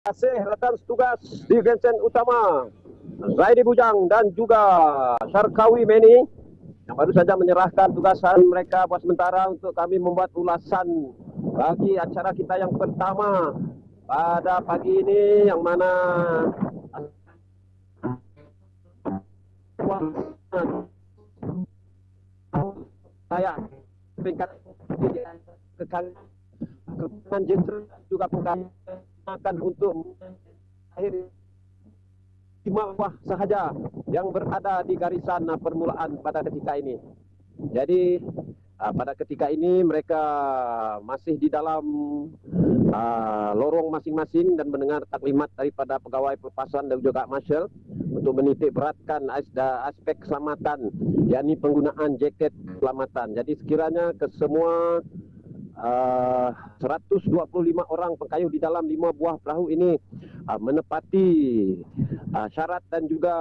kasih rekan tugas di Vincent Utama, Zaidi Bujang dan juga Syarkawi Meni yang baru saja menyerahkan tugasan mereka buat sementara untuk kami membuat ulasan bagi acara kita yang pertama pada pagi ini, yang mana saya peringkat kekangan jenderal juga akan untuk akhir 5 buah sahaja yang berada di garisan permulaan pada ketika ini. Jadi pada ketika ini mereka masih di dalam lorong masing-masing dan mendengar taklimat daripada pegawai pelepasan dan juga marshal untuk menitik beratkan aspek keselamatan, yakni penggunaan jaket keselamatan. Jadi sekiranya ke semua 125 orang pengayuh di dalam 5 buah perahu ini menepati syarat dan juga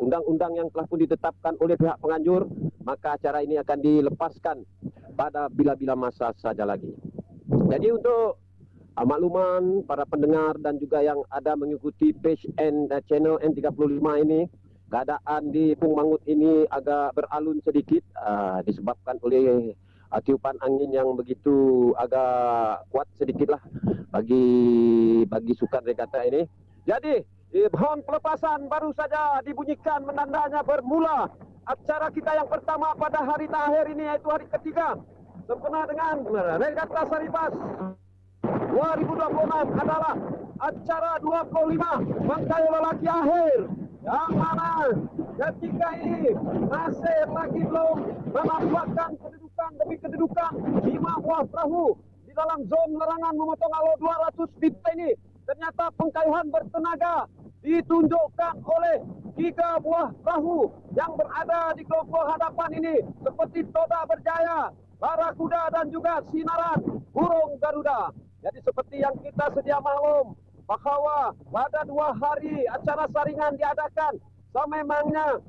undang-undang yang telah pun ditetapkan oleh pihak penganjur, maka acara ini akan dilepaskan pada bila-bila masa saja lagi. Jadi untuk makluman para pendengar dan juga yang ada mengikuti page channel N35 ini, keadaan di Pung Mangut ini agak beralun sedikit disebabkan oleh tiupan angin yang begitu agak kuat sedikitlah bagi sukan regata ini. Jadi hon pelepasan baru saja dibunyikan, menandanya bermula acara kita yang pertama pada hari terakhir ini, yaitu hari ketiga sempena dengan Regata Saribas 2026 adalah acara 25 pengayuh lelaki akhir, yang mana ketika ini masih lagi belum menampakkan kedudukan demi kedudukan 5 buah perahu di dalam zon larangan memotong alur 200 feet ini. Ternyata pengkayuhan bertenaga ditunjukkan oleh 3 buah perahu yang berada di kelompok hadapan ini, seperti Toda Berjaya, Barakuda dan juga Sinaran Burung Garuda. Jadi seperti yang kita sedia maklum bahwa pada 2 hari acara saringan diadakan, sememangnya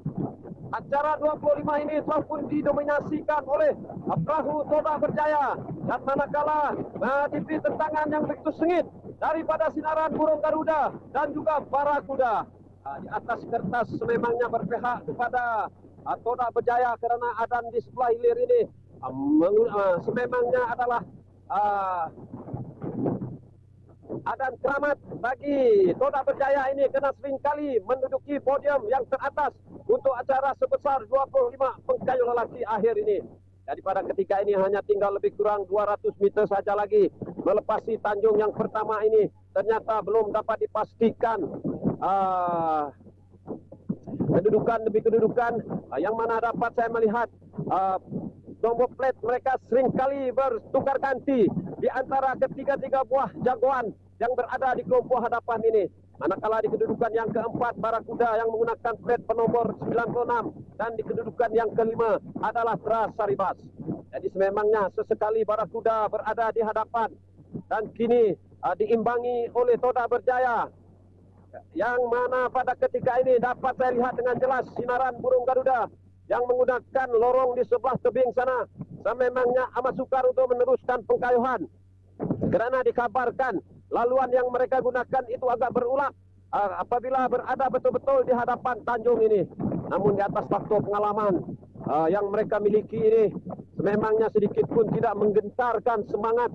acara 25 ini telah pun didominasikan oleh perahu Toda Berjaya, dan manakala menghadapi tentangan yang begitu sengit daripada Sinaran Burung Garuda dan juga Barakuda. Di atas kertas sememangnya berpihak kepada Toda Berjaya, kerana adan di sebelah hilir ini sememangnya adalah adan keramat bagi Toda Berjaya ini, kena seringkali menduduki podium yang teratas untuk acara sebesar 25 pengayuh lelaki akhir ini. Jadi pada ketika ini hanya tinggal lebih kurang 200 meter saja lagi melepasi tanjung yang pertama ini. Ternyata belum dapat dipastikan kedudukan demi kedudukan, yang mana dapat saya melihat nombor plat mereka seringkali bertukar ganti di antara ketiga-tiga buah jagoan yang berada di kelompok hadapan ini. Manakala di kedudukan yang keempat Barakuda yang menggunakan plat penombor 96, dan di kedudukan yang kelima adalah Tras Saribas. Jadi sememangnya sesekali Barakuda berada di hadapan, dan kini diimbangi oleh Toda Berjaya, yang mana pada ketika ini dapat saya lihat dengan jelas Sinaran Burung Garuda yang menggunakan lorong di sebelah tebing sana sememangnya amat sukar untuk meneruskan pengkayuhan, kerana dikabarkan laluan yang mereka gunakan itu agak berulang apabila berada betul-betul di hadapan tanjung ini. Namun di atas faktor pengalaman yang mereka miliki ini, sememangnya sedikit pun tidak menggentarkan semangat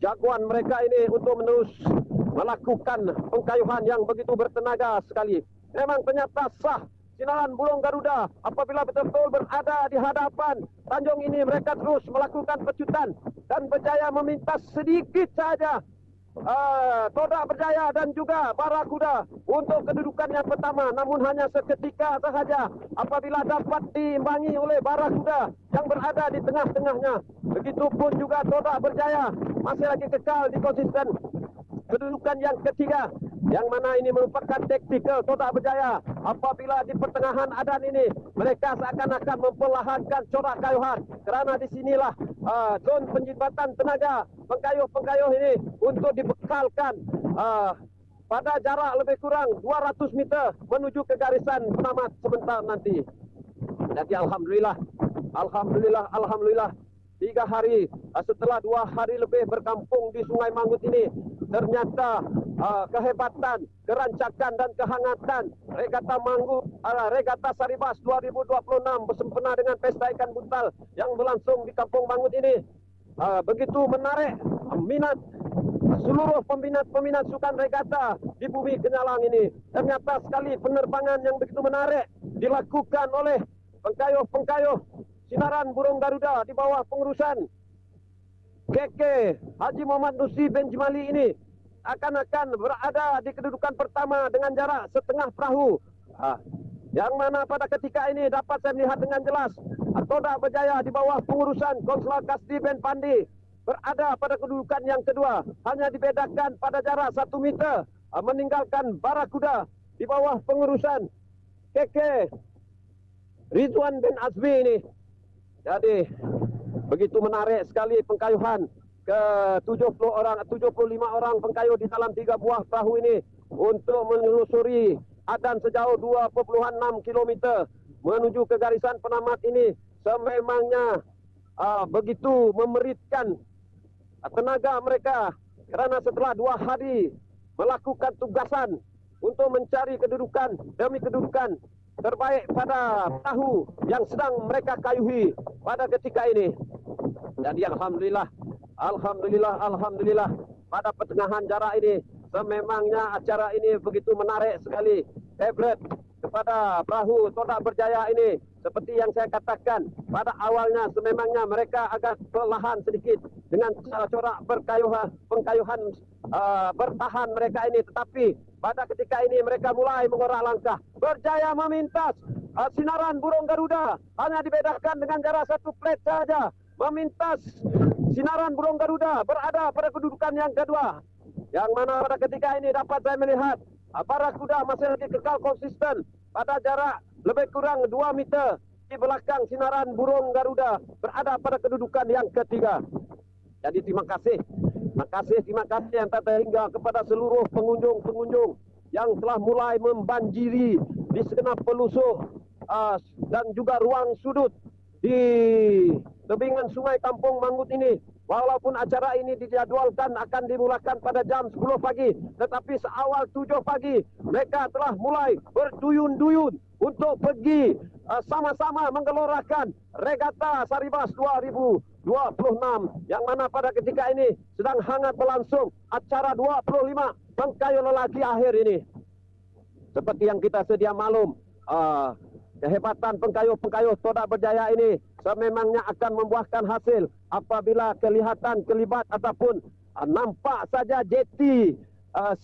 jagoan mereka ini untuk menerus melakukan pengkayuhan yang begitu bertenaga sekali. Memang ternyata sah Sinaran Burung Garuda apabila betul-betul berada di hadapan tanjung ini, mereka terus melakukan pecutan dan Berjaya meminta sedikit saja Toda Berjaya dan juga Barakuda untuk kedudukan yang pertama. Namun hanya seketika sahaja apabila dapat diimbangi oleh Barakuda yang berada di tengah-tengahnya. Begitupun juga Toda Berjaya masih lagi kekal di konsisten kedudukan yang ketiga, yang mana ini merupakan taktikal Toda Berjaya. Apabila di pertengahan adan ini mereka seakan-akan memperlahankan corak kayuhan, kerana disinilah zon penjibatan tenaga pengkayuh-pengkayuh ini untuk dibekalkan pada jarak lebih kurang 200 meter menuju ke garisan penamat sebentar nanti. Jadi Alhamdulillah 3 hari setelah 2 hari lebih berkampung di Sungai Mangut ini, ternyata kehebatan, kerancakan dan kehangatan Regata Regata Saribas 2026 bersempena dengan pesta ikan buntal yang berlangsung di Kampung Mangut ini. Begitu menarik minat seluruh peminat sukan regata di bumi Kenyalang ini. Ternyata sekali penerbangan yang begitu menarik dilakukan oleh pengkayuh Sinaran Burung Garuda di bawah pengurusan KK Haji Muhammad Nusi bin Jimali ini akan berada di kedudukan pertama dengan jarak setengah perahu. Yang mana pada ketika ini dapat saya melihat dengan jelas Toda Berjaya di bawah pengurusan Konsela Kasdi bin Pandi berada pada kedudukan yang kedua, hanya dibedakan pada jarak 1 meter, meninggalkan Barakuda di bawah pengurusan KK Ridwan bin Azmi ini. Jadi begitu menarik sekali pengkayuhan ke 75 orang pengkayuh di dalam 3 buah perahu ini untuk menelusuri adan sejauh 2,6 km menuju ke garisan penamat ini. Sememangnya begitu memeritkan tenaga mereka kerana setelah 2 hari melakukan tugasan untuk mencari kedudukan demi kedudukan terbaik pada perahu yang sedang mereka kayuhi pada ketika ini. Jadi alhamdulillah pada pertengahan jarak ini sememangnya acara ini begitu menarik sekali. Favorite kepada perahu Toda Berjaya ini, seperti yang saya katakan pada awalnya, sememangnya mereka agak perlahan sedikit dengan corak pengkayuhan bertahan mereka ini, tetapi pada ketika ini mereka mulai mengorak langkah. Berjaya memintas Sinaran Burung Garuda, hanya dibedakan dengan jarak 1 plate saja. Memintas Sinaran Burung Garuda berada pada kedudukan yang kedua, yang mana pada ketika ini dapat saya melihat Barakuda masih lagi kekal konsisten pada jarak lebih kurang 2 meter di belakang Sinaran Burung Garuda berada pada kedudukan yang ketiga. Jadi terima kasih yang tak terhingga kepada seluruh pengunjung yang telah mulai membanjiri di segenap pelosok dan juga ruang sudut di tebingan sungai Kampung Mangut ini. Walaupun acara ini dijadwalkan akan dimulakan pada jam 10 pagi, tetapi seawal 7 pagi mereka telah mulai berduyun-duyun untuk pergi sama-sama menggelorakan Regata Saribas 2026, yang mana pada ketika ini sedang hangat berlangsung acara 25 pengkayuh lelaki akhir ini. Seperti yang kita sedia maklum, kehebatan pengkayuh Toda Berjaya ini sememangnya akan membuahkan hasil apabila kelihatan kelibat ataupun nampak saja jeti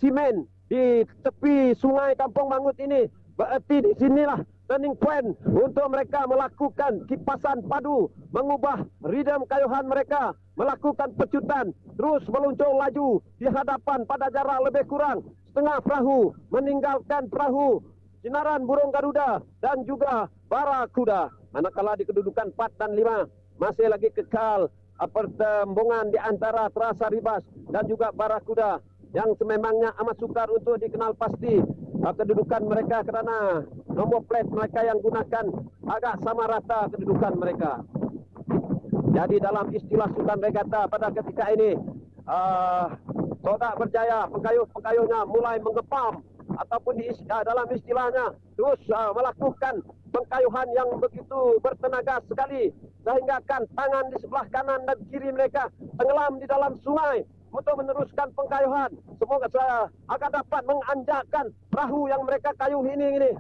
simen di tepi sungai Kampung Mangut ini. Berarti di sinilah turning point untuk mereka melakukan kipasan padu, mengubah ridem kayuhan mereka, melakukan pecutan, terus meluncur laju di hadapan pada jarak lebih kurang setengah perahu, meninggalkan perahu Sinaran Burung Garuda dan juga Barakuda. Manakala di kedudukan 4 dan 5 masih lagi kekal pertembungan di antara Saribas dan juga Barakuda, yang sememangnya amat sukar untuk dikenal pasti kedudukan mereka kerana nombor plate mereka yang gunakan agak sama rata kedudukan mereka. Jadi dalam istilah sukan regata pada ketika ini, Toda Berjaya pengkayuhnya mulai menggepam ataupun dalam istilahnya terus melakukan pengkayuhan yang begitu bertenaga sekali, sehingga tangan di sebelah kanan dan kiri mereka tenggelam di dalam sungai untuk meneruskan pengkayuhan. Semoga saya akan dapat menganjakkan perahu yang mereka kayuh ini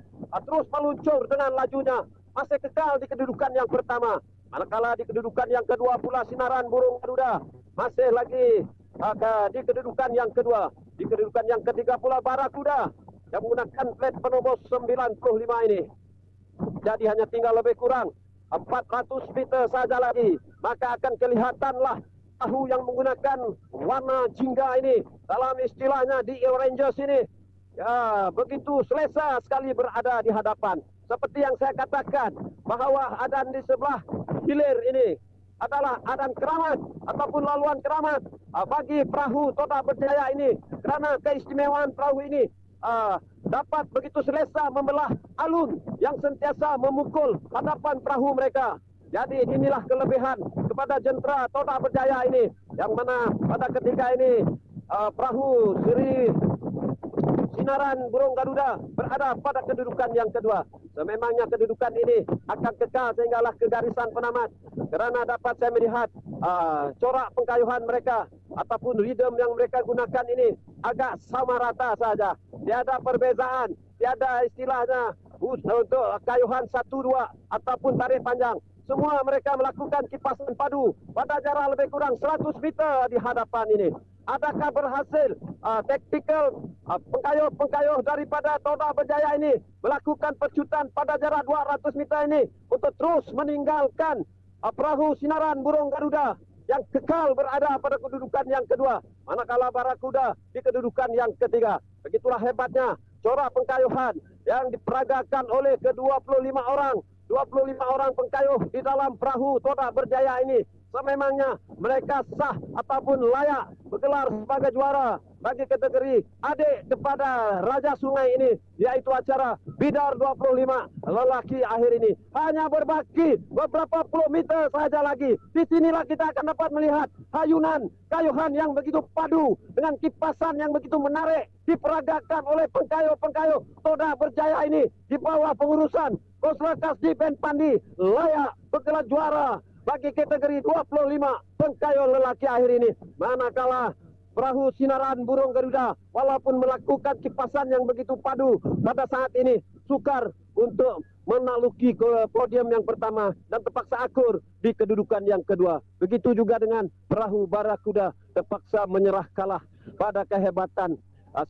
terus meluncur dengan lajunya, masih kekal di kedudukan yang pertama. Manakala di kedudukan yang kedua pula Sinaran Burung Garuda masih lagi di kedudukan yang kedua. Di kedudukan yang ketiga pula Barakuda yang menggunakan plate penombor 95 ini. Jadi hanya tinggal lebih kurang 400 meter saja lagi, maka akan kelihatanlah perahu yang menggunakan warna jingga ini, dalam istilahnya di Rangers ini, ya begitu selesa sekali berada di hadapan. Seperti yang saya katakan, bahawa adan di sebelah hilir ini adalah adan keramat ataupun laluan keramat bagi perahu Toda Berjaya ini, kerana keistimewaan perahu ini dapat begitu selesa membelah alun yang sentiasa memukul hadapan perahu mereka. Jadi inilah kelebihan kepada jentera Toda Berjaya ini, yang mana pada ketika ini perahu Sri Sinaran Burung Garuda berada pada kedudukan yang kedua. Sememangnya kedudukan ini akan kekal sehinggalah ke garisan penamat, kerana dapat saya melihat corak pengkayuhan mereka ataupun rhythm yang mereka gunakan ini agak sama rata saja. Tiada perbezaan, tiada istilahnya untuk kayuhan 1-2 ataupun tarik panjang. Semua mereka melakukan kipasan padu pada jarak lebih kurang 100 meter di hadapan ini. Adakah berhasil taktikal pengkayuh daripada Toda Berjaya ini melakukan pecutan pada jarak 200 meter ini untuk terus meninggalkan perahu Sinaran Burung Garuda yang kekal berada pada kedudukan yang kedua, manakala Barakuda di kedudukan yang ketiga. Begitulah hebatnya corak pengkayuhan yang diperagakan oleh ke-25 orang. 25 orang pengkayuh di dalam perahu Toda Berjaya ini. Sememangnya mereka sah ataupun layak bergelar sebagai juara bagi kategori adik kepada Raja Sungai ini, yaitu acara Bidar 25 lelaki akhir ini. Hanya berbaki beberapa puluh meter saja lagi. Di sinilah kita akan dapat melihat hayunan kayuhan yang begitu padu dengan kipasan yang begitu menarik diperagakan oleh pengkayuh-pengkayuh Toda Berjaya ini di bawah pengurusan Kosra Kasdi Ben Pandi, layak bergelar juara bagi kategori 25 pengkayuh lelaki akhir ini. Manakala perahu Sinaran Burung Garuda walaupun melakukan kipasan yang begitu padu pada saat ini sukar untuk menakluki ke podium yang pertama dan terpaksa akur di kedudukan yang kedua. Begitu juga dengan perahu Barakuda terpaksa menyerah kalah pada kehebatan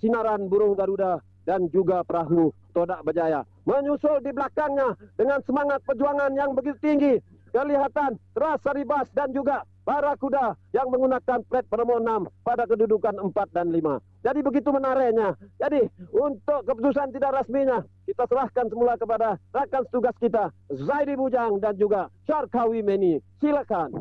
Sinaran Burung Garuda dan juga perahu Toda Berjaya. Menyusul di belakangnya dengan semangat perjuangan yang begitu tinggi, kelihatan Terasa Ribas dan juga Barakuda yang menggunakan plat nomor 6 pada kedudukan 4 dan 5. Jadi begitu menariknya. Jadi untuk keputusan tidak resminya kita serahkan semula kepada rakan tugas kita Zaidi Bujang dan juga Syarkawi Meni. Silakan.